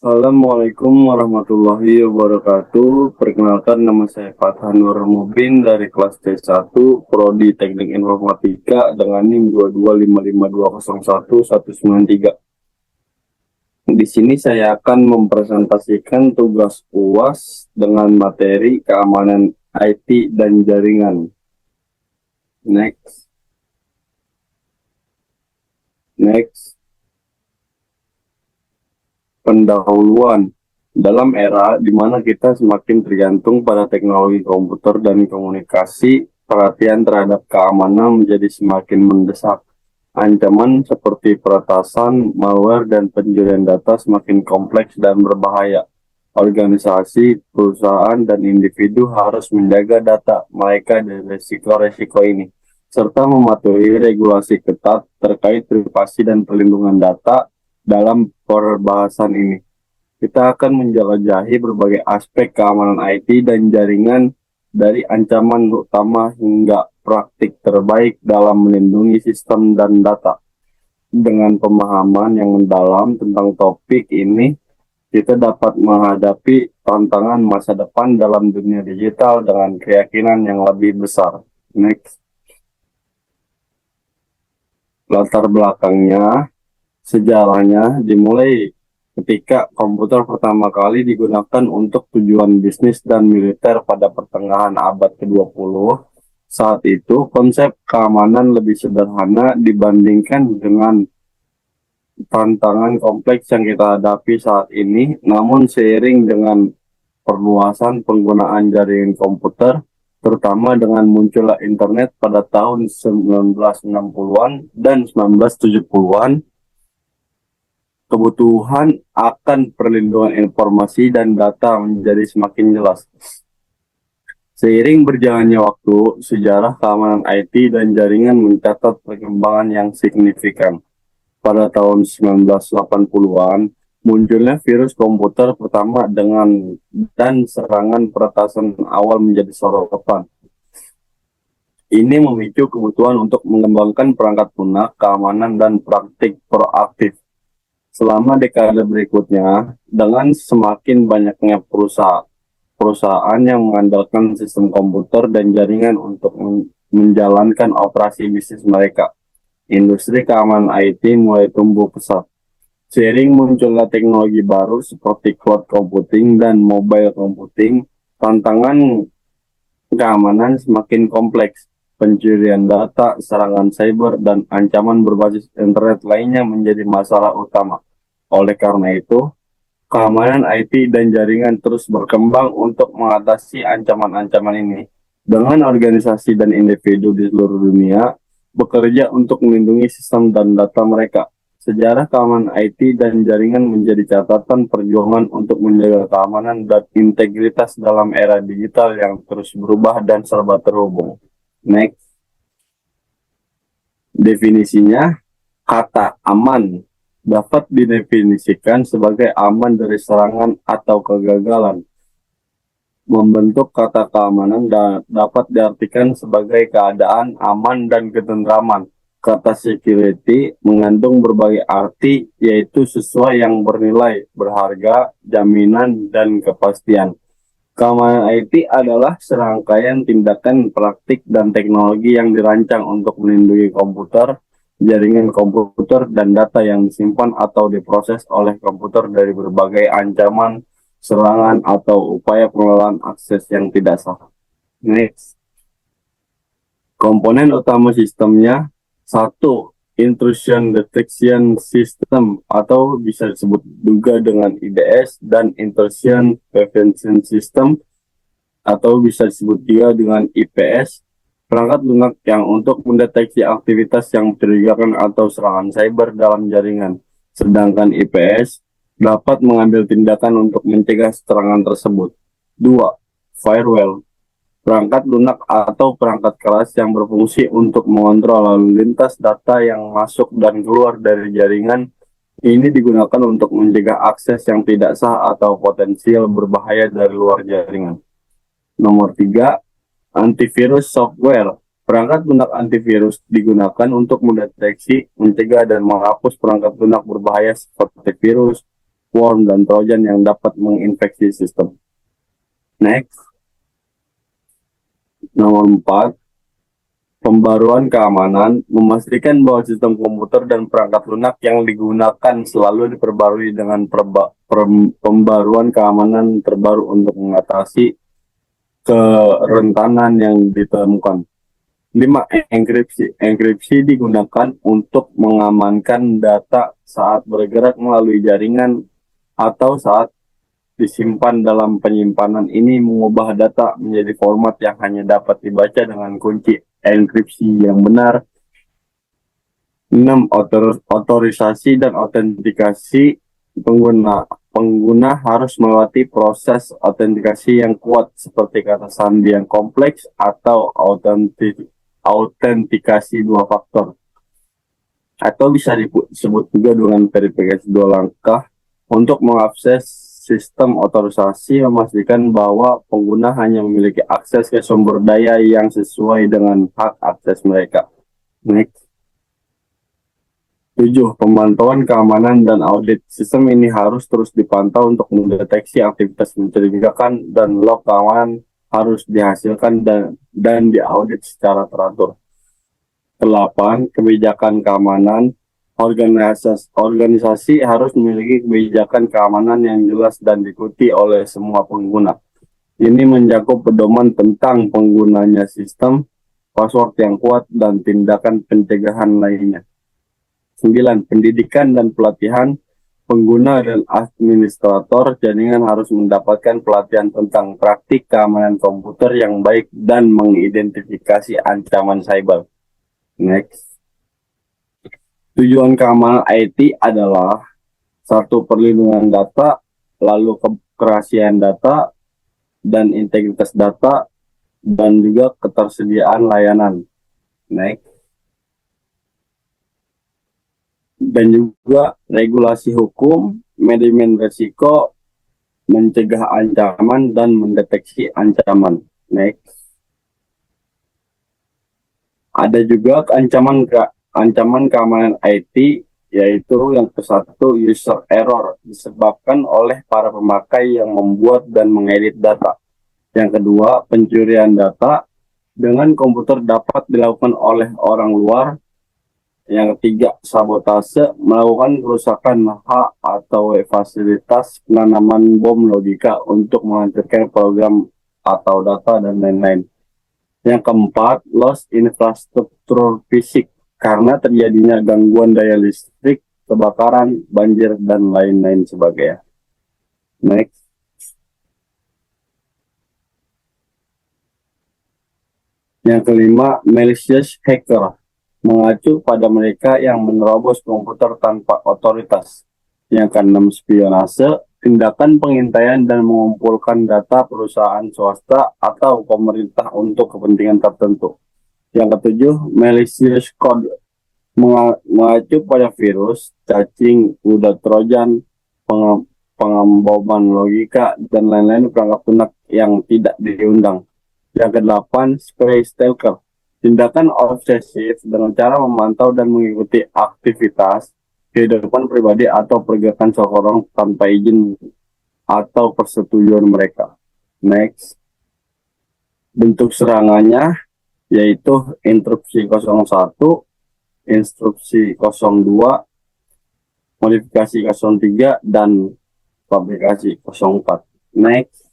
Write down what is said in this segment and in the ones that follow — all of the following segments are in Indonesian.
Assalamualaikum warahmatullahi wabarakatuh. Perkenalkan, nama saya Fathan Nur Mubin dari kelas C1 Prodi Teknik Informatika dengan NIM 22552019193. Di sini saya akan mempresentasikan tugas UAS dengan materi keamanan IT dan jaringan. Next, next. Pendahuluan. Dalam era di mana kita semakin tergantung pada teknologi komputer dan komunikasi, perhatian terhadap keamanan menjadi semakin mendesak. Ancaman seperti peretasan, malware, dan pencurian data semakin kompleks dan berbahaya. Organisasi, perusahaan, dan individu harus menjaga data mereka dari risiko-risiko ini, serta mematuhi regulasi ketat terkait privasi dan perlindungan data. Dalam perbahasan ini, kita akan menjelajahi berbagai aspek keamanan IT dan jaringan, dari ancaman utama hingga praktik terbaik dalam melindungi sistem dan data. Dengan pemahaman yang mendalam tentang topik ini, kita dapat menghadapi tantangan masa depan dalam dunia digital dengan keyakinan yang lebih besar. Next. Latar belakangnya, sejarahnya dimulai ketika komputer pertama kali digunakan untuk tujuan bisnis dan militer pada pertengahan abad ke-20. Saat itu, konsep keamanan lebih sederhana dibandingkan dengan tantangan kompleks yang kita hadapi saat ini. Namun seiring dengan perluasan penggunaan jaringan komputer, terutama dengan munculnya internet pada tahun 1960-an dan 1970-an, kebutuhan akan perlindungan informasi dan data menjadi semakin jelas. Seiring berjalannya waktu, sejarah keamanan IT dan jaringan mencatat perkembangan yang signifikan. Pada tahun 1980-an, munculnya virus komputer pertama dan serangan peretasan awal menjadi sorotan. Ini memicu kebutuhan untuk mengembangkan perangkat lunak, keamanan, dan praktik proaktif. Selama dekade berikutnya, dengan semakin banyaknya perusahaan yang mengandalkan sistem komputer dan jaringan untuk menjalankan operasi bisnis mereka, industri keamanan IT mulai tumbuh pesat. Seiring munculnya teknologi baru seperti cloud computing dan mobile computing, tantangan keamanan semakin kompleks. Pencurian data, serangan cyber, dan ancaman berbasis internet lainnya menjadi masalah utama. Oleh karena itu, keamanan IT dan jaringan terus berkembang untuk mengatasi ancaman-ancaman ini. Dengan organisasi dan individu di seluruh dunia bekerja untuk melindungi sistem dan data mereka. Sejarah keamanan IT dan jaringan menjadi catatan perjuangan untuk menjaga keamanan dan integritas dalam era digital yang terus berubah dan serba terhubung. Next. Definisinya, kata aman dapat didefinisikan sebagai aman dari serangan atau kegagalan. Membentuk kata keamanan dapat diartikan sebagai keadaan aman dan ketentraman. Kata security mengandung berbagai arti, yaitu sesuai yang bernilai, berharga, jaminan, dan kepastian. Keamanan IT adalah serangkaian tindakan praktik dan teknologi yang dirancang untuk melindungi komputer, jaringan komputer, dan data yang disimpan atau diproses oleh komputer dari berbagai ancaman, serangan, atau upaya pengelolaan akses yang tidak sah. Next. Komponen utama sistemnya: satu, intrusion detection system atau bisa disebut juga dengan IDS, dan intrusion prevention system atau bisa disebut juga dengan IPS, perangkat lunak yang untuk mendeteksi aktivitas yang mencurigakan atau serangan cyber dalam jaringan. Sedangkan IPS dapat mengambil tindakan untuk mencegah serangan tersebut. 2. Firewall, perangkat lunak atau perangkat keras yang berfungsi untuk mengontrol lalu lintas data yang masuk dan keluar dari jaringan. Ini digunakan untuk mencegah akses yang tidak sah atau potensial berbahaya dari luar jaringan. Nomor 3, antivirus software. Perangkat lunak antivirus digunakan untuk mendeteksi, mencegah, dan menghapus perangkat lunak berbahaya seperti virus, worm, dan trojan yang dapat menginfeksi sistem. Next. Nomor 4. Pembaruan keamanan memastikan bahwa sistem komputer dan perangkat lunak yang digunakan selalu diperbarui dengan pembaruan keamanan terbaru untuk mengatasi kerentanan yang ditemukan. 5. Enkripsi. Enkripsi digunakan untuk mengamankan data saat bergerak melalui jaringan atau saat disimpan dalam penyimpanan. Ini mengubah data menjadi format yang hanya dapat dibaca dengan kunci enkripsi yang benar. 6. Otorisasi dan autentikasi pengguna. Pengguna harus melewati proses autentikasi yang kuat seperti kata sandi yang kompleks atau autentikasi dua faktor, atau bisa disebut juga dengan verifikasi dua langkah. Untuk mengakses sistem otorisasi, memastikan bahwa pengguna hanya memiliki akses ke sumber daya yang sesuai dengan hak akses mereka. Next. 7. Pemantauan keamanan dan audit. Sistem ini harus terus dipantau untuk mendeteksi aktivitas mencurigakan, dan log keamanan harus dihasilkan dan diaudit secara teratur. 8. Kebijakan keamanan. Organisasi harus memiliki kebijakan keamanan yang jelas dan diikuti oleh semua pengguna. Ini mencakup pedoman tentang penggunanya sistem, password yang kuat, dan tindakan pencegahan lainnya. 9. Pendidikan dan pelatihan. Pengguna dan administrator jaringan harus mendapatkan pelatihan tentang praktik keamanan komputer yang baik dan mengidentifikasi ancaman cyber. Next. Tujuan keamanan IT adalah 1. Perlindungan data, lalu kerahasiaan data dan integritas data, dan juga ketersediaan layanan. Next. Dan juga regulasi hukum, manajemen risiko, mencegah ancaman, dan mendeteksi ancaman. Next. Ada juga ancaman keamanan IT, yaitu yang ke-1, user error, disebabkan oleh para pemakai yang membuat dan mengedit data. Yang kedua, pencurian data dengan komputer dapat dilakukan oleh orang luar. Yang ketiga, sabotase, melakukan kerusakan hak atau fasilitas, penanaman bom logika untuk menghancurkan program atau data, dan lain-lain. Yang keempat, loss infrastruktur fisik, karena terjadinya gangguan daya listrik, kebakaran, banjir, dan lain-lain sebagainya. Next. Yang kelima, malicious hacker, mengacu pada mereka yang menerobos komputer tanpa otoritas. Yang keenam, spionase, tindakan pengintaian dan mengumpulkan data perusahaan swasta atau pemerintah untuk kepentingan tertentu. Yang ketujuh, malicious code, mengacu pada virus, cacing, kuda trojan, pengemboman logika, dan lain-lain perangkat lunak yang tidak diundang. Yang kedelapan, spy stalker, tindakan obsesif dengan cara memantau dan mengikuti aktivitas kehidupan pribadi atau pergerakan seseorang tanpa izin atau persetujuan mereka. Next. Bentuk serangannya yaitu instruksi 01, instruksi 02, modifikasi 03, dan fabrikasi 04. Next.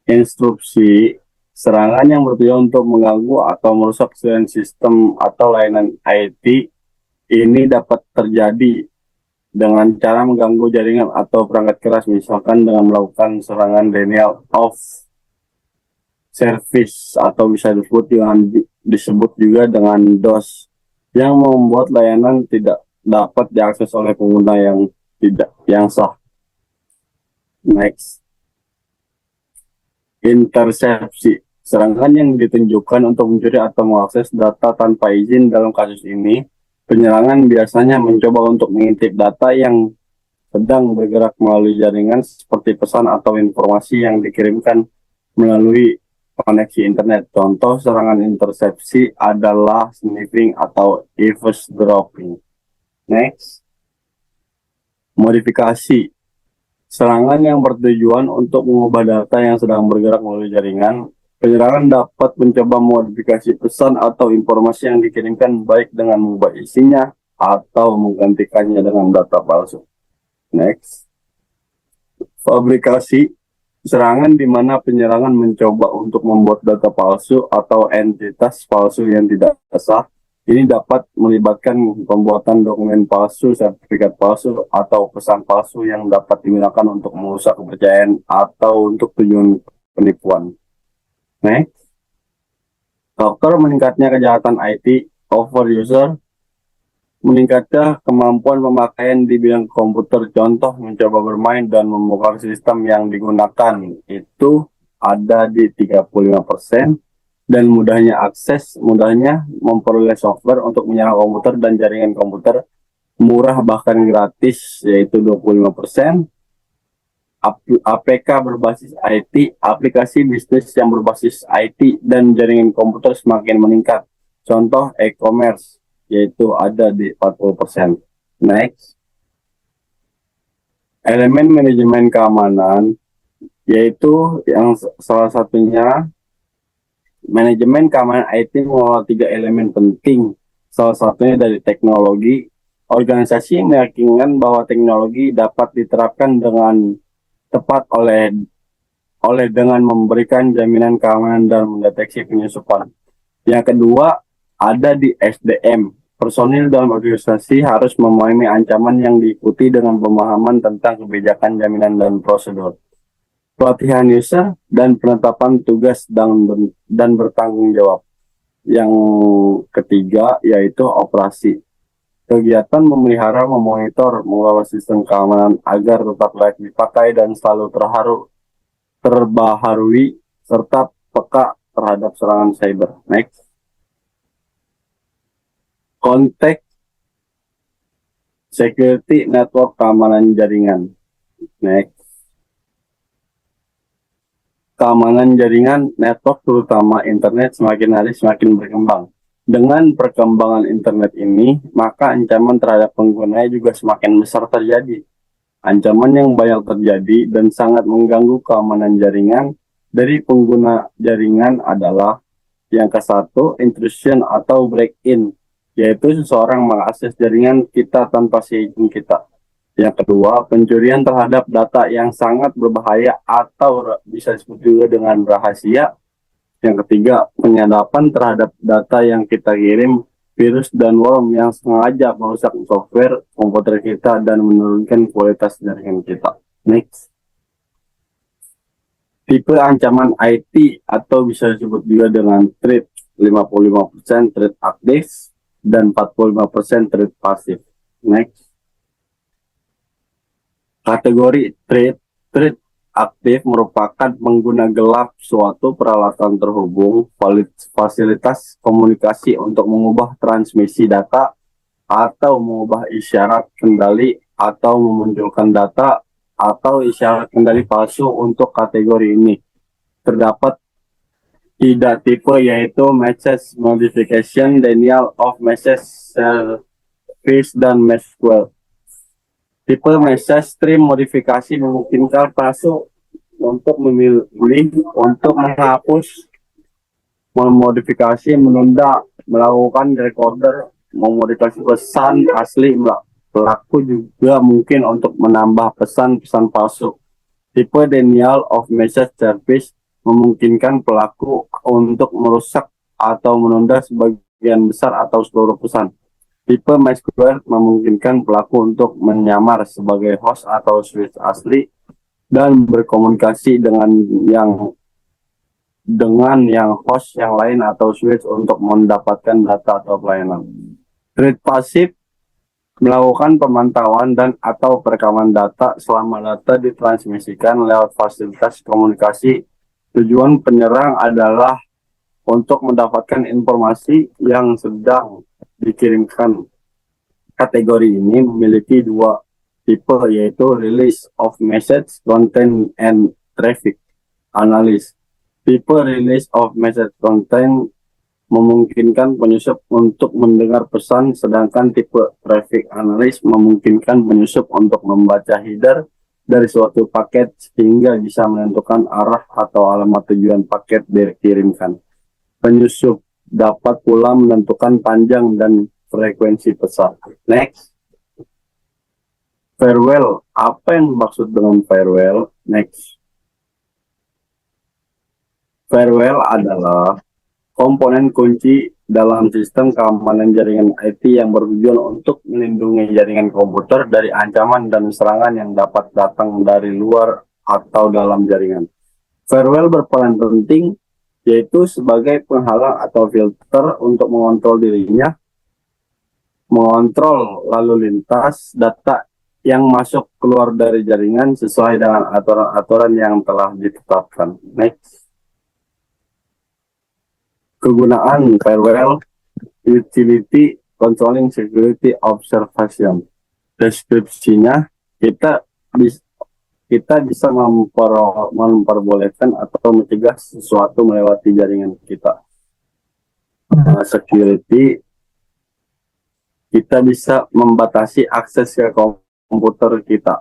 Instruksi serangan yang bertujuan untuk mengganggu atau merusak sistem atau layanan IT ini dapat terjadi dengan cara mengganggu jaringan atau perangkat keras, misalkan dengan melakukan serangan denial of service atau bisa disebut juga dengan DOS, yang membuat layanan tidak dapat diakses oleh pengguna yang sah. Next. Intersepsi, serangan yang ditunjukkan untuk mencuri atau mengakses data tanpa izin. Dalam kasus ini, penyerangan biasanya mencoba untuk mengintip data yang sedang bergerak melalui jaringan, seperti pesan atau informasi yang dikirimkan melalui koneksi internet. Contoh serangan intersepsi adalah sniffing atau eavesdropping. Next. Modifikasi. Serangan yang bertujuan untuk mengubah data yang sedang bergerak melalui jaringan. Penyerangan dapat mencoba modifikasi pesan atau informasi yang dikirimkan baik dengan mengubah isinya atau menggantikannya dengan data palsu. Next. Fabrikasi. Serangan di mana penyerangan mencoba untuk membuat data palsu atau entitas palsu yang tidak sah. Ini dapat melibatkan pembuatan dokumen palsu, sertifikat palsu, atau pesan palsu yang dapat digunakan untuk merusak kepercayaan atau untuk tujuan penipuan. Next. Faktor meningkatnya kejahatan IT, overuser, meningkatnya kemampuan pemakaian di bidang komputer, contoh mencoba bermain dan membongkar sistem yang digunakan itu ada di 35%, dan mudahnya akses, mudahnya memperoleh software untuk menyerang komputer dan jaringan komputer, murah bahkan gratis yaitu 25%. APK berbasis IT, aplikasi bisnis yang berbasis IT dan jaringan komputer semakin meningkat, contoh e-commerce yaitu ada di 40%. Next. Elemen manajemen keamanan, yaitu yang salah satunya manajemen keamanan IT mengelola 3 elemen penting. Salah satunya dari teknologi. Organisasi meyakinkan bahwa teknologi dapat diterapkan dengan tepat oleh dengan memberikan jaminan keamanan dan mendeteksi penyusupan. Yang kedua, ada di SDM. Personil dalam organisasi harus memahami ancaman yang diikuti dengan pemahaman tentang kebijakan jaminan dan prosedur. Pelatihan user dan penetapan tugas dan bertanggung jawab. Yang ketiga yaitu operasi. Kegiatan memelihara, memonitor, mengelola sistem keamanan agar tetap layak dipakai dan selalu terbaharui serta peka terhadap serangan cyber. Next. Konteks security network keamanan jaringan. Next. Keamanan jaringan network terutama internet semakin hari semakin berkembang. Dengan perkembangan internet ini, maka ancaman terhadap penggunanya juga semakin besar terjadi. Ancaman yang banyak terjadi dan sangat mengganggu keamanan jaringan dari pengguna jaringan adalah yang ke-1, intrusion atau break-in, yaitu seseorang mengakses jaringan kita tanpa seizin kita. Yang kedua, pencurian terhadap data yang sangat berbahaya atau bisa disebut juga dengan rahasia. Yang ketiga, penyadapan terhadap data yang kita kirim, virus dan worm yang sengaja merusak software komputer kita dan menurunkan kualitas jaringan kita. Next. Tipe ancaman IT atau bisa disebut juga dengan threat, 55% threat aktif dan 45% threat pasif. Next. Kategori threat aktif merupakan pengguna gelap suatu peralatan terhubung, fasilitas komunikasi untuk mengubah transmisi data atau mengubah isyarat kendali atau memunculkan data atau isyarat kendali palsu. Untuk kategori ini terdapat tidak tipe yaitu message modification, denial of message service, dan malware. Tipe message stream modifikasi memungkinkan palsu untuk memilih, untuk menghapus, memodifikasi, menunda, melakukan recorder, memodifikasi pesan asli. Pelaku juga mungkin untuk menambah pesan-pesan palsu. Tipe denial of message service memungkinkan pelaku untuk merusak atau menunda sebagian besar atau seluruh pesan. Tipe malware memungkinkan pelaku untuk menyamar sebagai host atau switch asli dan berkomunikasi dengan yang host yang lain atau switch untuk mendapatkan data atau pelayanan. Threat pasif melakukan pemantauan dan atau perekaman data selama data ditransmisikan lewat fasilitas komunikasi. Tujuan penyerang adalah untuk mendapatkan informasi yang sedang dikirimkan. Kategori ini memiliki 2 tipe yaitu release of message content and traffic analysis. Tipe release of message content memungkinkan penyusup untuk mendengar pesan, sedangkan tipe traffic analyst memungkinkan penyusup untuk membaca header dari suatu paket sehingga bisa menentukan arah atau alamat tujuan paket dikirimkan. Penyusup dapat pula menentukan panjang dan frekuensi pesan. Next. Farewell. Apa yang dimaksud dengan farewell? Next. Farewell adalah komponen kunci dalam sistem keamanan jaringan IT yang bertujuan untuk melindungi jaringan komputer dari ancaman dan serangan yang dapat datang dari luar atau dalam jaringan. Firewall berperan penting yaitu sebagai penghalang atau filter untuk mengontrol dirinya, mengontrol lalu lintas data yang masuk keluar dari jaringan sesuai dengan aturan-aturan yang telah ditetapkan. Next. Kegunaan firewall, utility, controlling security observation. Deskripsinya, kita bisa memperbolehkan atau mencegah sesuatu melewati jaringan kita. Security, kita bisa membatasi akses ke komputer kita.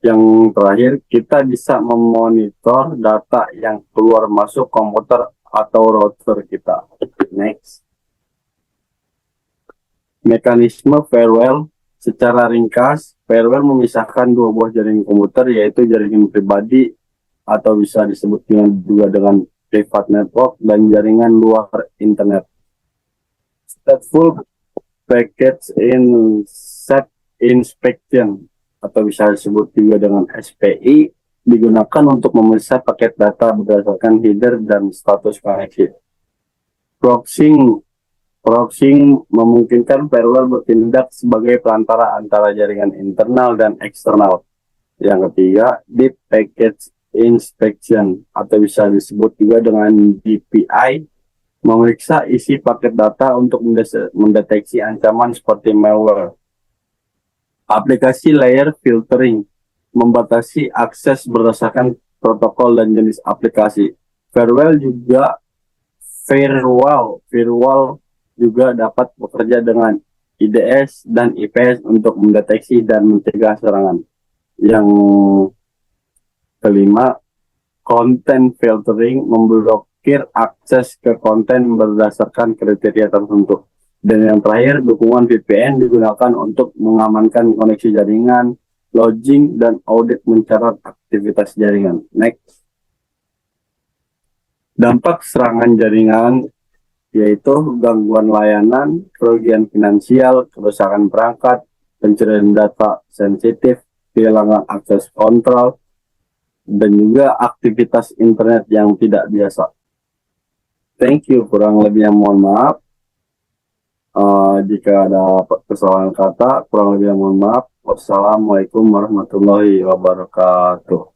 Yang terakhir, kita bisa memonitor data yang keluar masuk komputer atau router kita. Next. Mekanisme firewall secara ringkas, firewall memisahkan dua buah jaringan komputer yaitu jaringan pribadi atau bisa disebut juga dengan private network dan jaringan luar internet. Stateful package set inspection atau bisa disebut juga dengan SPI digunakan untuk memeriksa paket data berdasarkan header dan status koneksi. Proxying memungkinkan firewall bertindak sebagai perantara antara jaringan internal dan eksternal. Yang ketiga, Deep Package Inspection atau bisa disebut juga dengan DPI, memeriksa isi paket data untuk mendeteksi ancaman seperti malware. Aplikasi layer filtering membatasi akses berdasarkan protokol dan jenis aplikasi. Firewall juga dapat bekerja dengan IDS dan IPS untuk mendeteksi dan mencegah serangan. Yang kelima, content filtering memblokir akses ke konten berdasarkan kriteria tertentu. Dan yang terakhir, dukungan VPN digunakan untuk mengamankan koneksi jaringan, logging, dan audit mencatat aktivitas jaringan. Next. Dampak serangan jaringan yaitu gangguan layanan, kerugian finansial, kerusakan perangkat, pencurian data sensitif, kehilangan akses kontrol, dan juga aktivitas internet yang tidak biasa. Thank you, kurang lebihnya mohon maaf. Jika ada kesalahan kata, kurang lebihnya mohon maaf. Wassalamualaikum warahmatullahi wabarakatuh.